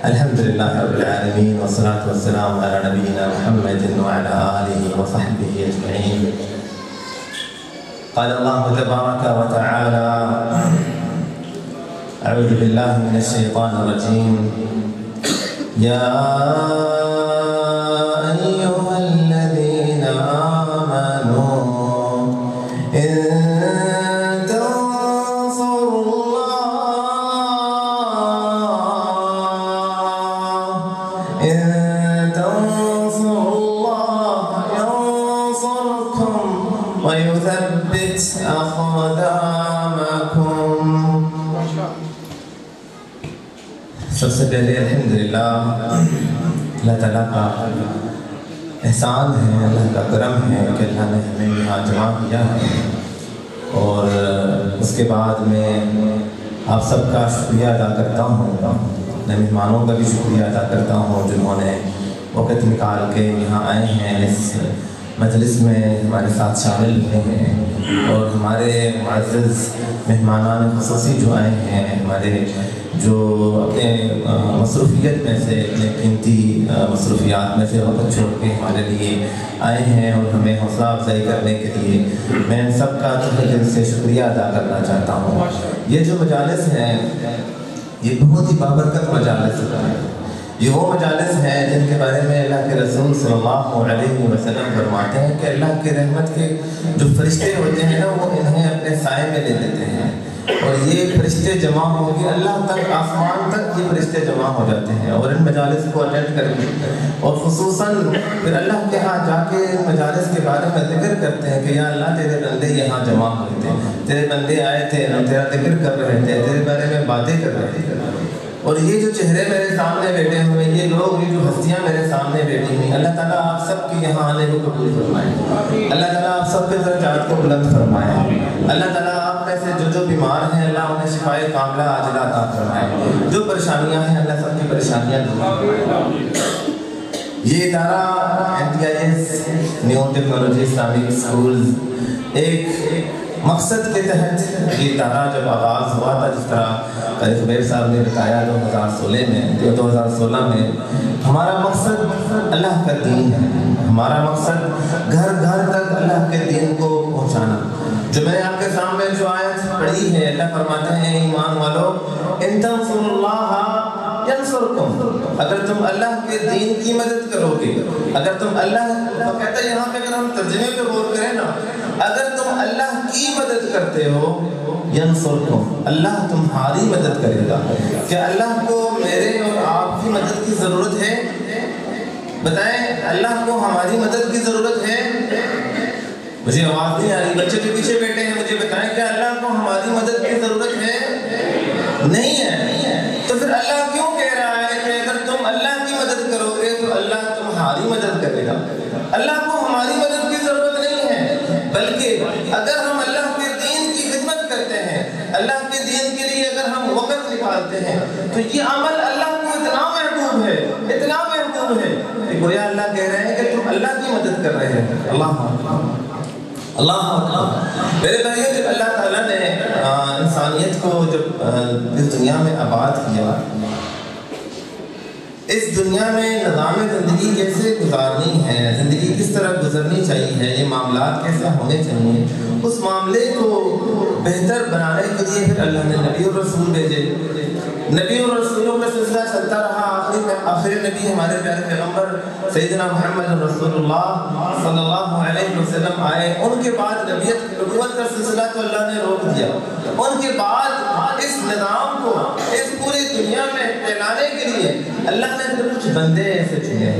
الحمد لله رب العالمين والصلاة والسلام على نبينا محمد وعلى آله وصحبه أجمعين. قال الله تبارك وتعالى: أعوذ بالله من الشيطان الرجيم. يا أيها الذين آمنوا ويثبت أقدامكم. سب سے پہلے الحمدللہ اللہ تعالیٰ کا احسان ہے، اللہ کا کرم ہے کہ اللہ نے ہمیں یہاں جمع کیا ہے، اور اس کے بعد میں آپ سب کا شکریہ ادا کرتا ہوں، میں مہمانوں کا بھی شکریہ ادا کرتا ہوں جنہوں نے وقت نکال کے یہاں آئے ہیں، اس مجلس میں ہمارے ساتھ شامل ہوئے ہیں، اور ہمارے معزز مہمانان خصوصی جو آئے ہیں، ہمارے جو اپنے مصروفیت میں سے، اپنے قیمتی مصروفیات میں سے وقت چھوڑ کے ہمارے لیے آئے ہیں اور ہمیں حوصلہ افزائی کرنے کے لیے میں ان سب کا تہہ دل سے شکریہ ادا کرنا چاہتا ہوں۔ یہ جو مجالس ہیں یہ بہت ہی بابرکت مجالس ہیں، یہ وہ مجالس ہیں جن کے بارے میں اللہ کے رسول صلی اللہ علیہ وسلم فرماتے ہیں کہ اللہ کی رحمت کے جو فرشتے ہوتے ہیں نا، وہ انہیں اپنے سائے میں لے لیتے ہیں، اور یہ فرشتے جمع ہو کے اللہ تک، آسمان تک یہ فرشتے جمع ہو جاتے ہیں، اور ان مجالس کو اٹینڈ کر کے اور خصوصاً پھر اللہ کے ہاں جا کے ان مجالس کے بارے میں ذکر کرتے ہیں کہ یا اللہ تیرے بندے یہاں جمع ہوئے تھے، تیرے بندے آئے تھے، ہم تیرا ذکر کر رہے تھے، تیرے بارے میں باتیں کر رہے تھے، اور یہ جو چہرے میرے سامنے بیٹھے ہوئے، یہ لوگ، یہ جو ہستیاں میرے سامنے بیٹھی ہوئی، اللہ تعالیٰ آپ سب کے یہاں آنے کو قبول فرمائے، اللہ تعالیٰ آپ سب کے درجات کو بلند فرمائے، اللہ تعالیٰ آپ میں سے جو بیمار ہیں اللہ انہیں شفائے کاملہ عاجلہ عطا فرمائے، جو پریشانیاں ہیں اللہ سب کی پریشانیاں دور فرمائے۔ یہ ادارہ NTIS new technology Islamic schools ایک مقصد کے تحت یہ ادارہ جب آغاز ہوا تھا، جس طرح قاری زبیر صاحب نے بتایا 2016 میں ہمارا مقصد اللہ کا دین ہے، ہمارا مقصد گھر گھر تک اللہ کے دین کو پہنچانا۔ جو میں نے آپ کے سامنے جو آیت پڑھی ہے، اللہ فرماتے ہیں ایمان والو ان تنصروا اللہ ینصرکم، اگر تم اللہ کے دین کی مدد کرو گے، اگر تم اللہ، کہتا ہے یہاں پہ اگر ہم ترجمے پہ غور کریں نا، اگر تم اللہ کی مدد کرتے ہو ینصرکم، اللہ تمہاری مدد کرے گا۔ کیا اللہ کو میرے اور آپ کی مدد کی ضرورت ہے؟ بتائیں، اللہ کو ہماری مدد کی ضرورت ہے؟ مجھے آواز نہیں آ رہی، بچے جو پیچھے بیٹھے ہیں مجھے بتائیں، کیا اللہ کو ہماری مدد کی ضرورت ہے؟ نہیں ہے۔ تو پھر اللہ کیوں کہہ رہا ہے کہ اگر تم اللہ کی مدد کرو گے تو اللہ تمہاری مدد کرے گا؟ اللہ کو ہماری مدد کی ضرورت نہیں ہے، بلکہ اگر ہم اللہ کے دین کی خدمت کرتے ہیں، اللہ کے دین کے لیے اگر ہم وقت نکالتے ہیں، تو یہ عمل اللہ کو اتنا محبوب ہے، اتنا محبوب ہے کہ گویا اللہ کہہ رہے ہیں کہ تم اللہ کی مدد کر رہے ہیں۔ اللہ اللہ میرے بھائیو، جب اللہ تعالیٰ نے انسانیت کو جب اس دنیا میں آباد کیا، اس دنیا میں نظام زندگی کیسے گزارنی ہے، زندگی کس طرح گزرنی چاہیے، یہ معاملات کیسے ہونے چاہیے، اس معاملے کو بہتر بنانے کے لیے پھر اللہ نے نبی اور رسول بھیجے۔ نبی اور رسولوں کا سلسلہ چلتا رہا، آخر نبی ہمارے پیارے پیغمبر سیدنا محمد رسول اللہ صلی اللہ علیہ وسلم آئے۔ ان کے بعد نبوت کا سلسلہ تو اللہ نے روک دیا، ان کے بعد اس نظام کو اس پوری دنیا میں پھیلانے کے لیے اللہ نے پھر کچھ بندے ایسے چنے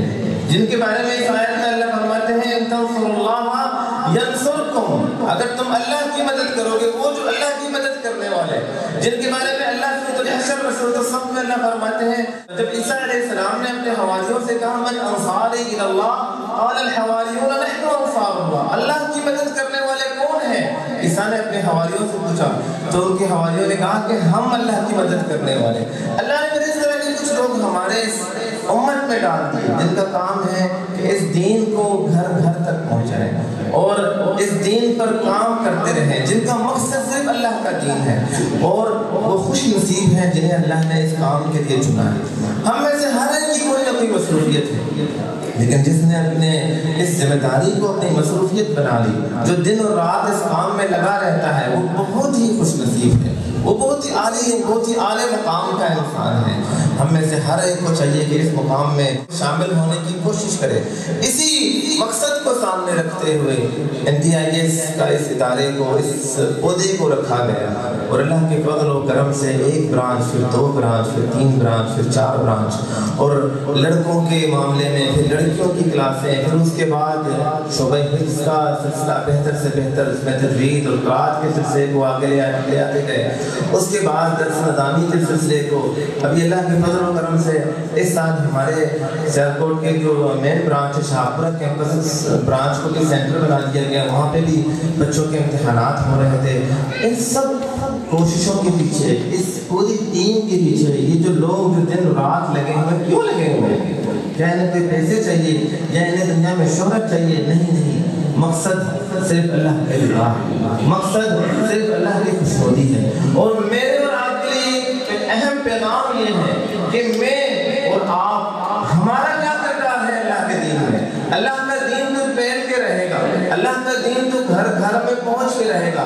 جن کے بارے میں اس آیت میں اللہ فرماتے ہیں ان تنصروا اللہ ینصرکم، اگر تم اللہ کی مدد کرو گے، وہ جو اللہ کی مدد کرنے والے جن کے بارے میں اللہ سورۃ الحشر صف میں اللہ فرماتے ہیں، جب عیسیٰ علیہ السلام نے اپنے حواریوں سے کہا من انصاری الی اللہ قال الحواریون نحن انصار اللہ، اللہ کی مدد کرنے والے کون ہیں؟ عیسیٰ نے اپنے حواریوں سے پوچھا تو ان کے حواریوں نے کہا کہ ہم اللہ کی مدد کرنے والے۔ اللہ نے اس طرح کے کچھ لوگ ہمارے امت میں ڈال دیے جن کا کام ہے کہ اس دین کو گھر گھر تک پہنچائیں اور اس دین پر کام کرتے رہیں، جن کا مقصد صرف اللہ اللہ کا دین ہے اور وہ خوش نصیب ہیں جنہیں اللہ نے اس کام کے لیے چنا ہے۔ ہم میں سے ہر ایک کی کوئی نہ کوئی مصروفیت ہے، لیکن جس نے اپنے اس ذمہ داری کو اپنی مصروفیت بنا لی، جو دن اور رات اس کام میں لگا رہتا ہے، وہ بہت ہی خوش نصیب ہے، وہ بہت ہی عالی، بہت ہی اعلیٰ مقام کا انسان ہے۔ ہم میں سے ہر ایک کو چاہیے کہ اس مقام میں شامل ہونے کی کوشش کرے۔ اسی مقصد کو سامنے رکھتے ہوئے NDIS کا اس ادارے کو، اس عہدے کو رکھا گیا، اور اللہ کے فضل و کرم سے 1 برانچ، پھر 2 برانچ، پھر 3 برانچ، پھر 4 برانچ، اور لڑکوں کے معاملے میں پھر لڑکیوں کی کلاسیں، پھر اس کے بعد شعبہ حفظ کا سلسلہ بہتر سے بہتر، اس میں تجوید اور قرات کے سلسلے کو آگے لے آتے گئے، اس کے بعد درس نظامی کے سلسلے کو۔ ابھی اللہ کے فضل و کرم سے اس سال ہمارے سیالکوٹ کے جو مین برانچ ہے شاہپورہ کیمپس برانچ کو بھی سینٹر بنا دیا گیا، وہاں پہ بھی بچوں کے امتحانات ہو رہے تھے۔ ان سب کوششوں کے پیچھے، اس پوری ٹیم کے پیچھے یہ جو لوگ جو دن رات لگے ہوئے، کیوں لگے ہوئے ہیں؟ کیا انہیں کوئی پیسے چاہیے یا انہیں دنیا میں شہرت چاہیے؟ نہیں، مقصد صرف اللہ کے رضا ہے، مقصد صرف اللہ کی خوشنودی ہے۔ اور میرے اور آپ کے لیے ایک اہم پیغام یہ ہے کہ میں اور آپ، ہمارا کیا کردار ہے اللہ کے دین میں؟ اللہ کا دین تو پھیل کے رہے گا، اللہ کا دین تو گھر گھر میں پہنچ کے رہے گا۔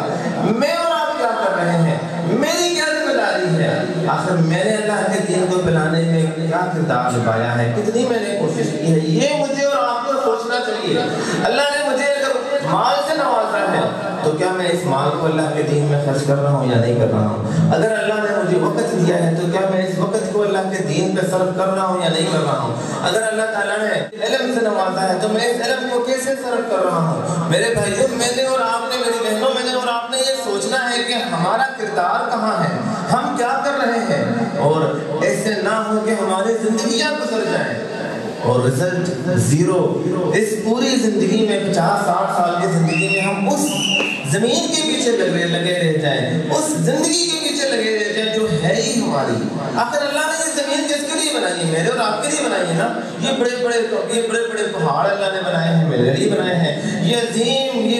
میں اور آپ کیا کر رہے ہیں؟ میری کیا ذمہ داری ہے؟ آخر میں نے اللہ کے دین کو پھیلانے میں کیا کردار نبھایا ہے، کتنی میں نے کوشش کی ہے؟ یہ مجھے اور آپ کو سوچنا چاہیے۔ اللہ نے مجھے اگر مال سے نوازا ہے تو کیا میں اس مال کو اللہ کے دین میں خرچ کر رہا ہوں یا نہیں کر رہا ہوں؟ اگر اللہ نے مجھے وقت دیا ہے تو کیا میں اس وقت کو اللہ کے دین پہ صرف کر رہا ہوں یا نہیں کر رہا ہوں؟ اگر اللہ تعالیٰ نے علم سے نوازا ہے تو میں اس علم کو کیسے صرف کر رہا ہوں؟ میرے بھائیوں، میں نے اور آپ نے، میری بہنوں، میں نے اور آپ نے یہ سوچنا ہے کہ ہمارا کردار کہاں ہے، ہم کیا کر رہے ہیں، اور ایسے نہ ہو کہ ہماری زندگیاں گزر جائیں اور رزلٹ زیرو۔ اس پوری زندگی میں 50-60 سال کی زندگی میں ہم اس زمین کے پیچھے لگے رہ جائیں، اس زندگی کے پیچھے لگے رہ جائیں جو ہے ہی ہماری۔ آخر اللہ نے یہ زمین کس کے لیے بنائی ہے؟ میرے اور آپ کے لیے بنائی ہے نا۔ یہ بڑے بڑے پہاڑ اللہ نے بنائے ہیں، میرے لیے بنائے ہیں۔ یہ عظیم، یہ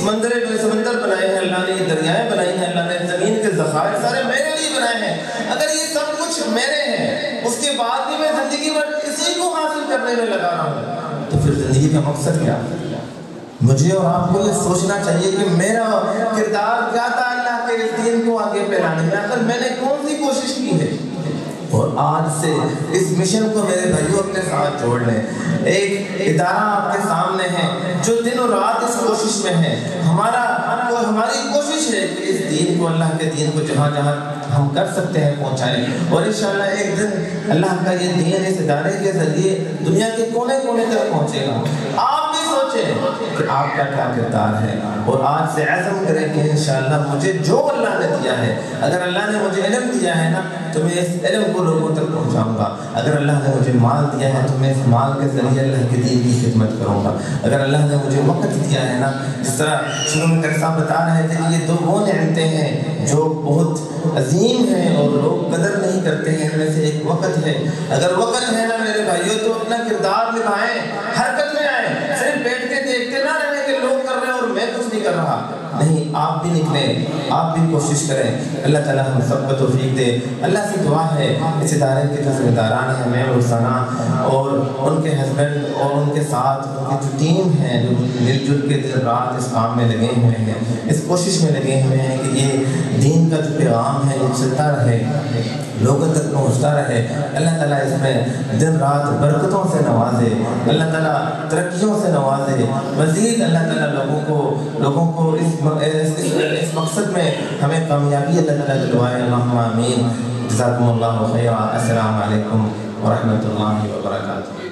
سمندر بنائے ہیں اللہ نے، یہ دریائیں بنائی ہیں اللہ نے، زمین کے ذخائر سارے میرے لیے بنائے ہیں۔ اگر یہ سب کچھ میرے ہیں، اس کے بعد بھی میں زندگی بھر اسی کو حاصل کرنے میں لگا رہا ہوں، تو پھر زندگی کا مقصد کیا؟ مجھے اور آپ کو یہ سوچنا چاہیے کہ میرا کردار کیا تھا اللہ کے اس دین کو آگے پھیلانے میں، آخر میں نے کون سی کوشش کی ہے؟ اور آج سے اس مشن کو میرے بھائیوں اپنے ساتھ جوڑ لیں۔ ایک ادارہ آپ کے سامنے ہے جو دن اور رات اس کوشش میں ہے۔ ہماری کوشش ہے کہ اس دین کو، اللہ کے دین کو جہاں جہاں ہم کر سکتے ہیں پہنچائیں، اور انشاءاللہ ایک دن اللہ کا یہ دین اس ادارے کے ذریعے دنیا کے کونے کونے تک پہنچے گا۔ آپ بھی سوچیں کہ آپ کا کیا کردار ہے، اور آج سے عزم کریں کہ انشاءاللہ مجھے جو اللہ نے دیا ہے، اگر اللہ نے مجھے علم دیا ہے نا تو میں اس علم کو لوگوں تک پہنچاؤں گا۔ اگر اللہ نے مجھے مال دیا ہے تو میں اس مال کے ذریعے اللہ کے دین کی خدمت کروں گا۔ اگر اللہ نے مجھے وقت دیا ہے نا، جس طرح شروع میں صاحب بتا رہے تھے کہ یہ 2 وہ نعمتیں ہیں جو بہت عظیم ہیں اور لوگ قدر نہیں کرتے ہیں، ان میں سے ایک وقت ہے۔ اگر وقت ہے نا میرے بھائیوں تو اپنا کردار نبھائیں، حرکت میں آئیں، صرف بیٹھ کے دیکھتے نہ رہیں کہ لوگ کر رہے ہیں اور میں کچھ نہیں کر رہا۔ نہیں، آپ بھی نکلیں، آپ بھی کوشش کریں۔ اللہ تعالیٰ ہم سب کو توفیق دے۔ اللہ سے دعا ہے اس ادارے کے جو ذمہ داران ہیں، میں اور ثنا اور ان کے ہسبینڈ اور ان کے ساتھ ان کی جو ٹیم ہے جو مل جل کے دن رات اس کام میں لگے ہوئے ہیں، اس کوشش میں لگے ہوئے ہیں کہ یہ دین کا جو پیغام ہے یہ چلتا رہے، لوگوں تک پہنچتا رہے۔ اللہ تعالیٰ اس میں دن رات برکتوں سے نوازے، اللہ تعالیٰ ترقیوں سے نوازے، مزید اللہ تعالیٰ لوگوں کو اس مقصد میں ہمیں کامیابی اللہ تعالیٰ دلوائے۔ اللہم آمین۔ جزاکم اللہ خیرا۔ السلام علیکم ورحمۃ اللہ وبرکاتہ۔